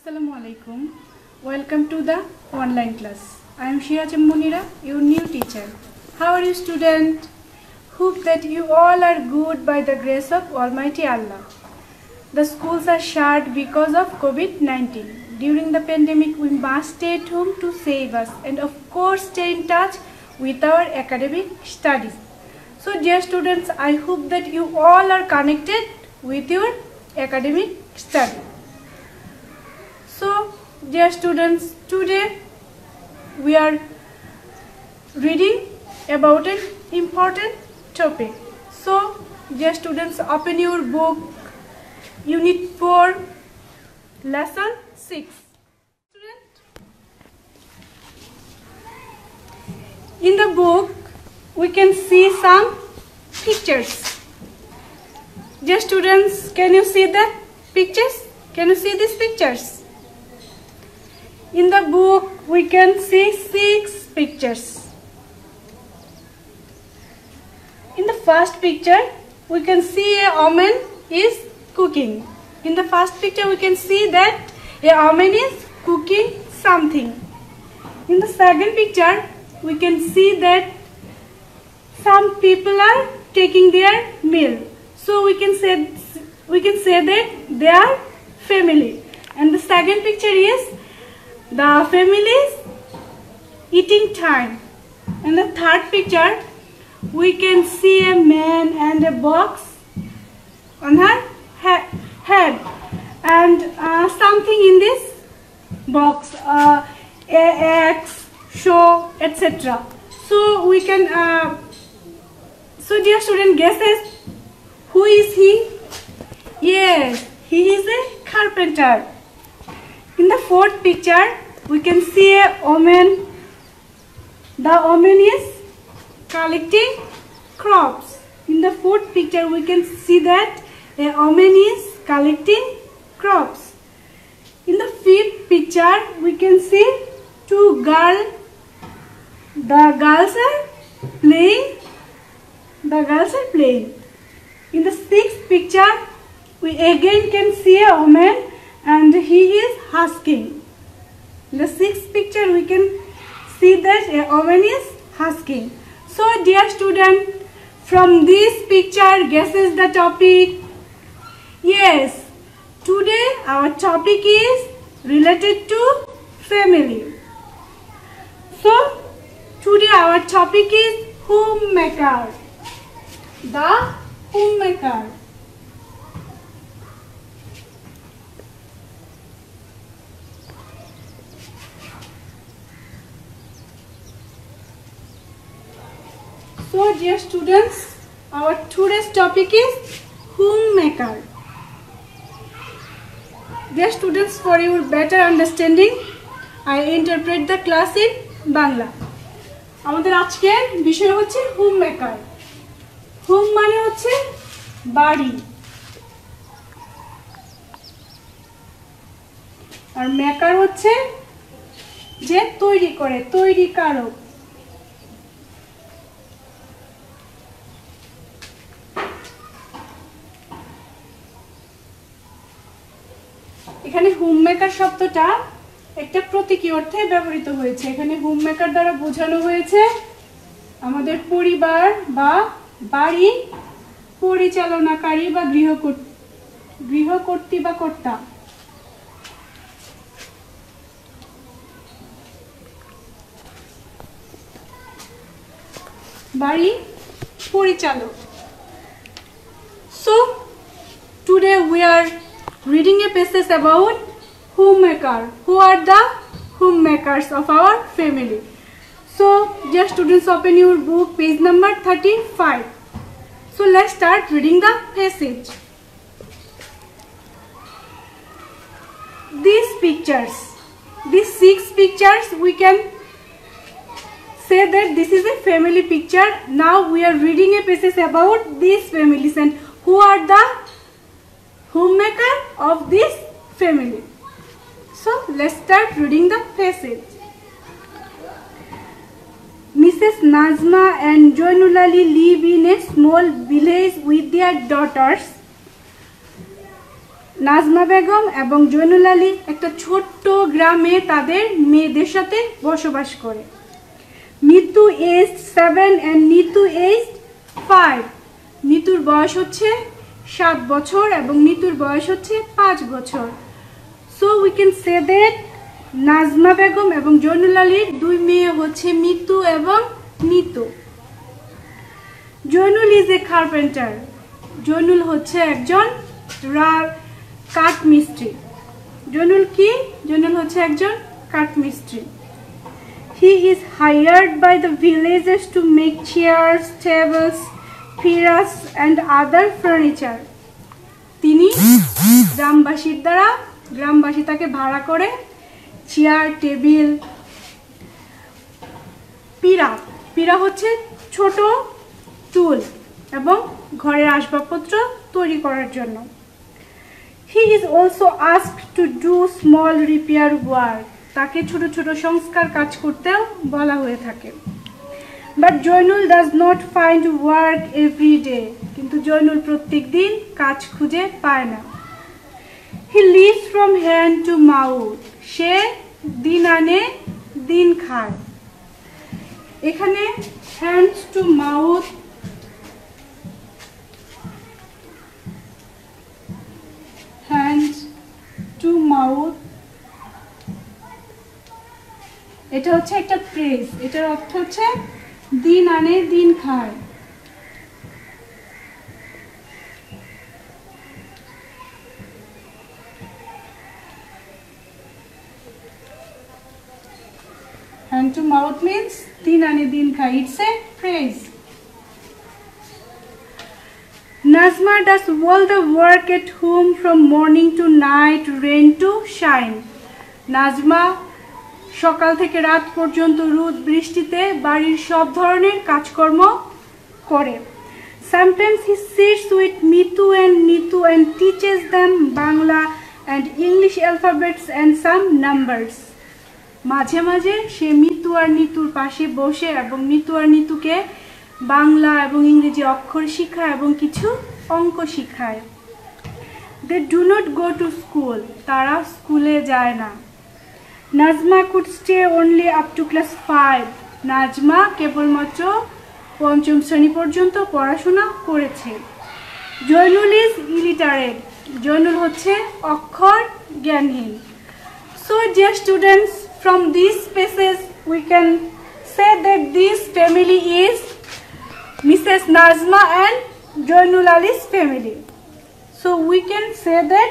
Assalamu alaikum. Welcome to the online class. I am Shia Munira, your new teacher. How are you, student? Hope that you all are good by the grace of Almighty Allah. The schools are shut because of COVID-19. During the pandemic, we must stay at home to save us and of course stay in touch with our academic studies. So dear students, I hope that you all are connected with your academic study. So dear students, today we are reading about an important topic. So dear students, open your book, Unit 4, Lesson 6. In the book, we can see some pictures. Dear students, can you see the pictures? Can you see these pictures? In the book, we can see 6 pictures. In the first picture, we can see a woman is cooking. In the first picture, we can see that a woman is cooking something. In the second picture, we can see that some people are taking their meal. So we can say that they are family. And the second picture is the family is eating time. In the third picture, we can see a man and a box on her head and something in this box, eggs, show, etc. So we can, so dear student, guesses, who is he? Yes, he is a carpenter. In the fourth picture, we can see a woman. The woman is collecting crops. In the fourth picture, we can see that a woman is collecting crops. In the fifth picture, we can see 2 girls. The girls are playing. In the sixth picture, we again can see a woman and he is husking. In the sixth picture, we can see that a woman is husking. So dear student, from this picture, guesses the topic. Yes, today our topic is related to family. So today our topic is homemaker. The homemaker. So dear students, our today's topic is homemaker. Dear students, for your better understanding, I interpret the class in Bangla. আমাদের আজকের বিষয় হচ্ছে homemaker. Home মানে হচ্ছে বাড়ি, আর maker হচ্ছে যে তৈরি করে, তৈরিকারক। এখানে হোমমেকার শব্দটা একটা প্রতীকী অর্থে ব্যবহৃত হয়েছে। এখানে হোমমেকার দ্বারা বোঝানো হয়েছে আমাদের পরিবার বা বাড়ি পরিচালনাকারী বা গৃহকর্ত্রী বা কর্তা। বাড়ি পরিচালক। So today we are reading a passage about homemaker. Who are the homemakers of our family? So dear students, open your book, page number 35. So let's start reading the passage. These pictures, these 6 pictures, we can say that this is a family picture. Now we are reading a passage about these families and who are the homemaker of this family. So let's start reading the passage. Mrs. Nazma and Joinulali live in a small village with their daughters. Nazma Begum এবং জয়নুল আলী একটা ছোট্ট গ্রামে তাদের মেয়েদের সাথে বসবাস করে। Nitu age 7 and Nitu age 5। নিতুর বয়স হচ্ছে 7 বছর এবং নিতুর বয়স হচ্ছে 5 বছর। So we can say that Najma Begum এবং জয়নুল আলীর দুই মেয়ে হচ্ছে মিতু এবং Nitu. Zainul is a carpenter. Zainul হচ্ছে একজন কাঠ মিস্ত্রি। জয়নুল কি? জয়নুল হচ্ছে একজন কাঠ মিস্ত্রি। He is hired by the villagers to make chairs, tables, piras and other furniture. তিনি গ্রামবাসী তাকে ভাড়া করে চেয়ার, টেবিল, পিরা হচ্ছে ছোট টুল এবং ঘরের আসবাবপত্র তৈরি করার জন্য। He is also asked to do small repair work. তাকে ছোট ছোট সংস্কার কাজ করতেও বলা হয়ে থাকে। But Zainul does not find work every day. কিন্তু জয়নুল প্রত্যেক দিন কাজ খুঁজে পায় না। He lives from hand to mouth. সে দিন আনে দিন খায়। এখানে hand to mouth এটা হচ্ছে একটা ফ্রেজ। এটার অর্থ হচ্ছে দিন আনে দিন খায়। Hand to mouth means din ane din khai. It's a phrase. Nazma does all the work at home from morning to night, rain to shine. Nazma সকাল থেকে রাত পর্যন্ত রোদ বৃষ্টিতে বাড়ির সব ধরনের কাজকর্ম করে। Sometimes he sits with Mitu and Nitu and teaches them Bangla and English alphabets and some numbers. মাঝে মাঝে সে মিতু আর নিতুর পাশে বসে এবং মিতু আর নিতুকে বাংলা এবং ইংরেজি অক্ষর শেখায় এবং কিছু অঙ্ক শেখায়। They do not go to school. তারা স্কুলে যায় না। Nazma could stay only up to class 5. Nazma কেবলমাত্র পঞ্চম শ্রেণী পর্যন্ত পড়াশোনা করেছে। Zainul is illiterate. জয়নুল হচ্ছে অক্ষর জ্ঞানহীন। So dear students, from these spaces we can say that this family is Mrs. Nazma and Joynul Ali's family. So we can say that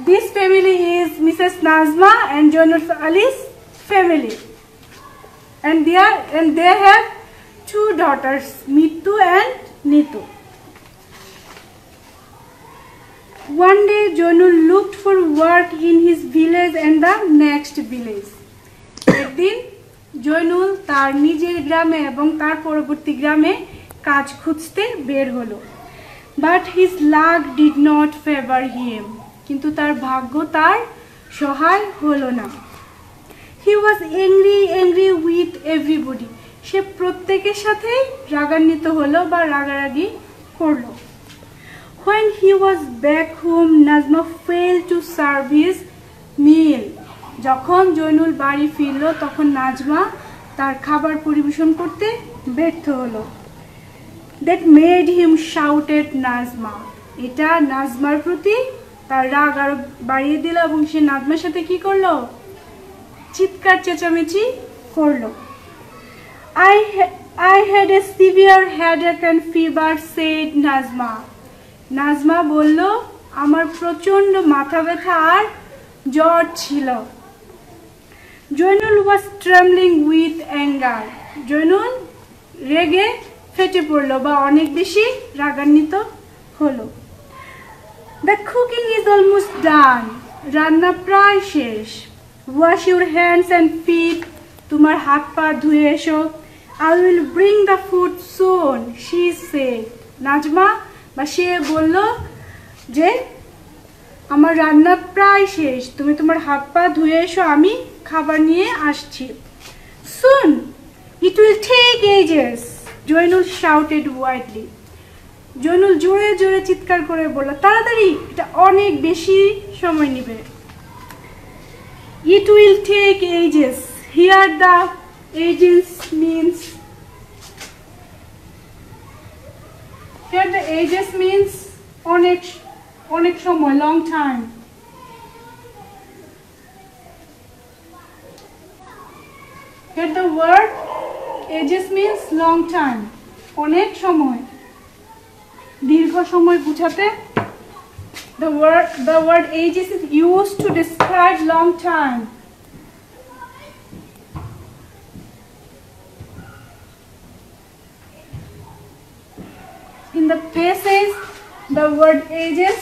this family is Mrs. Nazma and Joynul Ali's family, and they have two daughters, Mitu and Nitu. One day Joynul looked for work in his village and the next village. একদিন জয়নুল তার নিজের গ্রামে এবং তার পরবর্তী গ্রামে কাজ খুঁজতে বের হলো। But his luck did not favor him. কিন্তু তার ভাগ্য তার সহায় হলো না। He was angry with everybody. সে প্রত্যেকের সাথে রাগান্বিত হলো বা রাগারাগি করলো। When he was back home, Nazma failed to serve his meal. যখন জয়নুল বাড়ি ফিরল তখন নাজমা তার খাবার পরিবেশন করতে ব্যর্থ হলো। That made him shout at Nazma. এটা নাজমার প্রতি তার রাগ আরো বাড়িয়ে দিল এবং সে নাজমার সাথে কি করলো? চিৎকার চেঁচামেচি করলো। I had a severe headache and fever, said Nazma. Nazma বলল, আমার প্রচন্ড মাথা ব্যথা আর জ্বর ছিল। Zainul was trembling with anger. Zainul রেগে ফেটে পড়লো বা অনেক বেশি রাগান্বিত হলো। The cooking is almost done. রান্না প্রায় শেষ। Wash your hands and feet. তোমার হাত পা ধুয়ে এসো। I will bring the food soon, she said. Nazma বা সে বলল যে আমার রান্না প্রায় শেষ, তুমি তোমার হাত পা ধুয়ে এসো, আমি খাবার নিয়ে আসছি। Soon, it will take ages, Joynul shouted wildly. Zainul জোরে জোরে চিৎকার করে বলল, তাড়াতাড়ি, এটা অনেক বেশি সময় নেবে। It will take ages. Here the ages means অনেক সময়, long time. Here the word ages means long time. অনেক সময়, দীর্ঘ সময় বোঝাতে the word ages is used to describe long time. In the passage, the word ages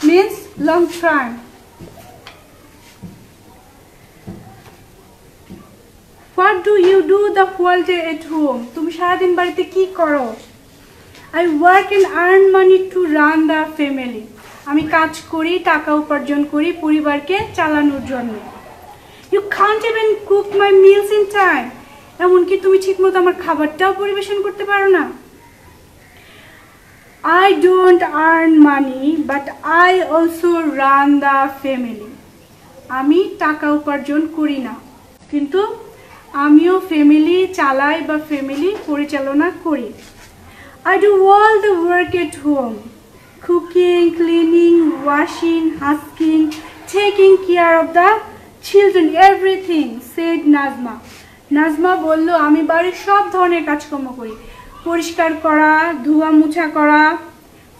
means long time. What do you do the whole day at home? তুমি সারাদিন বাড়িতে কি করো? I work and earn money to run the family. আমি কাজ করি, টাকা উপার্জন করি পরিবারকে চালানোর জন্য। You can't even cook my meals in time. এমনকি তুমি ঠিকমতো আমার খাবারটাও পরিবেশন করতে পারো না। I don't earn money, but I also run the family. আমি টাকা উপার্জন করি না, কিন্তু আমিও ফ্যামিলি চালাই বা ফ্যামিলি পরিচালনা করি। I do all the work at home. Cooking, cleaning, washing, husking, taking care of the children, everything, said Nazma. Nazma বললো, আমি বাড়ির সব ধরনের কাজকর্ম করি। পরিষ্কার করা, ধোয়া মোছা করা,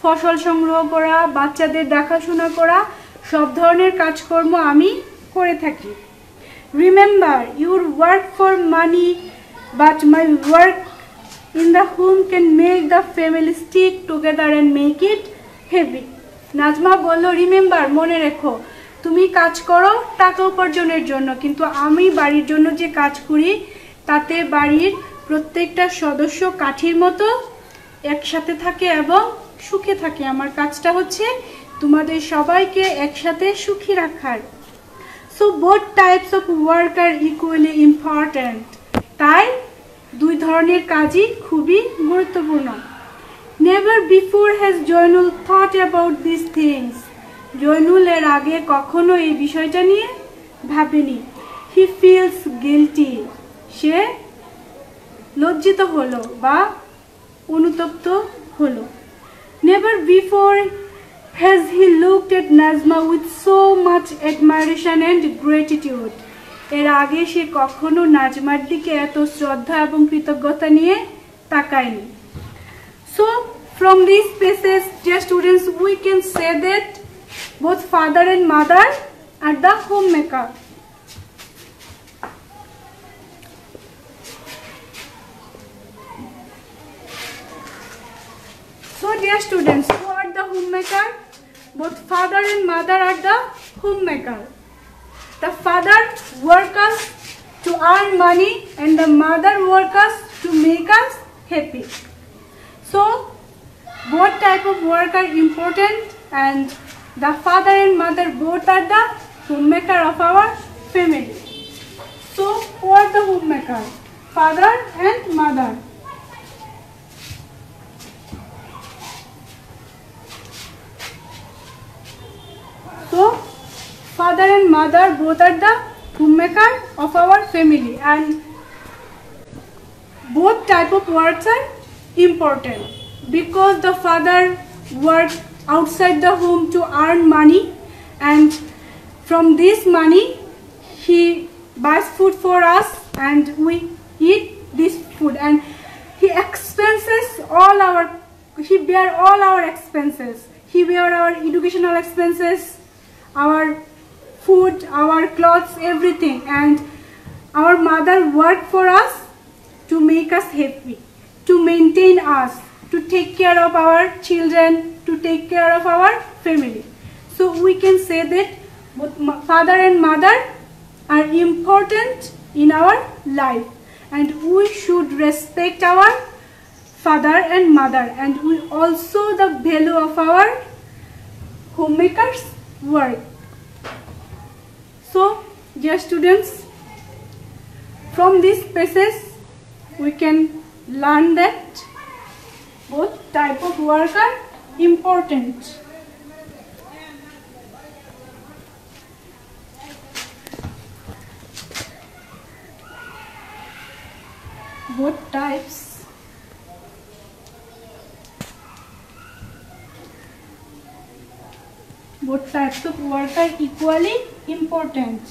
ফসল সংগ্রহ করা, বাচ্চাদের দেখাশোনা করা, সব ধরনের কাজকর্ম আমি করে থাকি। Remember, you work for money, but my work in the home can make the family stick together and make it happy. Nazma বলল, রিমেম্বার, মনে রেখো, তুমি কাজ করো টাকা উপার্জনের জন্য, কিন্তু আমি বাড়ির জন্য যে কাজ করি তাতে বাড়ির প্রত্যেকটা সদস্য কাঠির মতো একসাথে থাকে এবং সুখে থাকে। আমার কাজটা হচ্ছে তোমাদের সবাইকে একসাথে সুখী রাখার। So both types of work are equally important. তাই দুই ধরনের কাজই খুবই গুরুত্বপূর্ণ। Never before has Joynul thought about these things. Zainul এর আগে কখনো এই বিষয়টা নিয়ে ভাবেনি। He feels guilty. সে লজ্জিত হলো বা অনুতপ্ত হলো। Never before has he looked at Nazma with so much admiration and gratitude. এর আগে সে কখনো নাজমার দিকে এত শ্রদ্ধা এবং কৃতজ্ঞতা নিয়ে তাকায়নি। So from these places, dear students, we can say that both father and mother are the homemaker. So dear students, who are the homemaker? Both father and mother are the homemaker. The father works to earn money and the mother works to make us happy. So both type of work are important, and the father and mother both are the homemaker of our family. So who are the homemaker? Father and mother. So father and mother both are the homemaker of our family, and both type of works are important, because the father works outside the home to earn money, and from this money he buys food for us and we eat this food, and he bear all our expenses. He bear our educational expenses, our food, our clothes, everything, and our mother work for us to make us happy, to maintain us, to take care of our children, to take care of our family. So we can say that both father and mother are important in our life, and we should respect our father and mother, and we also the value of our homemakers' work. So dear students, from this passage we can learn that Both type of work are important. Both types of work are equally important.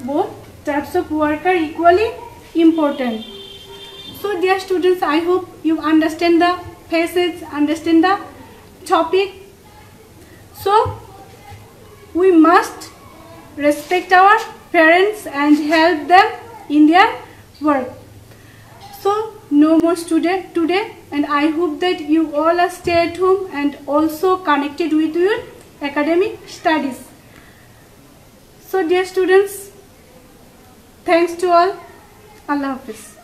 Both types of work are equally important. So dear students, I hope you understand the passage, understand the topic. So we must respect our parents and help them in their work. So no more student today, and I hope that you all are stay at home and also connected with your academic studies. So dear students, thanks to all. Allah Hafiz.